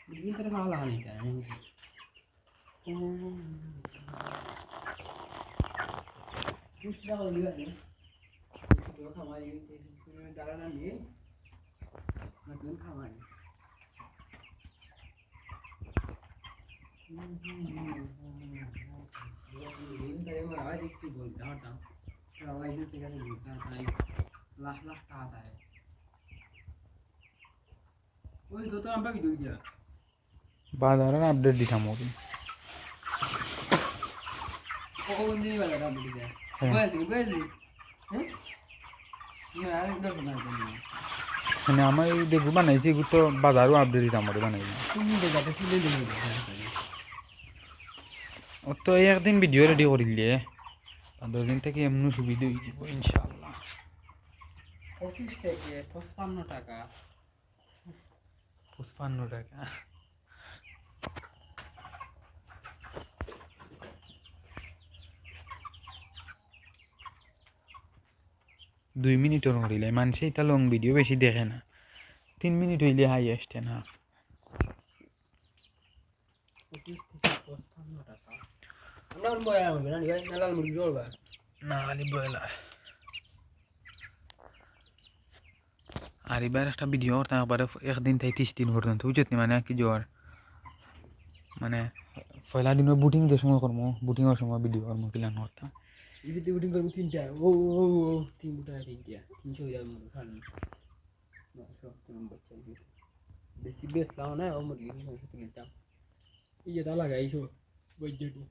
Ini terus malah nih kayaknya sih. Sudah kalau juga nih. Itu kamar ini jalanan nih. Macam kamar. Ini tadi mau awal diksi boleh dah. Awal itu tinggal di sana. Lah kata है ওই তো তো আমরা video দিয়া बाद आ रहा ना update दिखा मोदी ও কোন দিনই বাজার আপডেট দিয়া বুঝলি হ্যাঁ না আর দর না মানে আমার দেখো বানাইছি এগুলো তো বাজারও আপডেট দিতাম আমাদের বানাইছি তুমি দেখাতে তুলে দিলে ও তো একদিন ভিডিও রেডি করিলে 15 দিন থেকে এমনি সুবিধা হয়ে যাব ইনশাআল্লাহ 25 থেকে 55 টাকা 55 টাকা 2 মিনিটের করিলে মানুষ এটা লং ভিডিও বেশি দেখে না 3 মিনিট হইলে হাইয়েস্ট না 25 থেকে 55 টাকা আমরা ওর বয়া হবে না ভাই নালাল মুরগি জোড়বা না খালি ব্রয়লার আর এবার একটা ভিডিও করতাম একবারে একদিন থেকে 30 দিন পর্যন্ত বুঝছি মানে কি জ্বর মানে পয়লা দিন বুটিং যে সময় করবো বুটিংয়ের সময় ভিডিও করবো প্ল্যান করতাম ইজিতে বুটিং করবো 3টা ও 3টা 3টা 300 হয়ে যাবে খান না সব তুমি বাচ্চা বেশি বেশ লাও না ও মুরগি কিছু তুলতাম এই যে তা লাগাইছো বৈদ্যুতি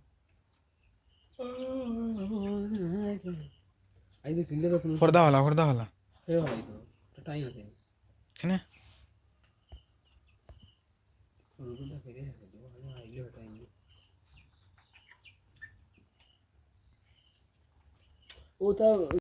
আই তো সিলে তো ফর্দা হলা হে হয় তো টাইম আছে কেনে কোনটা ফেরে আছে তো ভালো আইলে টাইম ওটা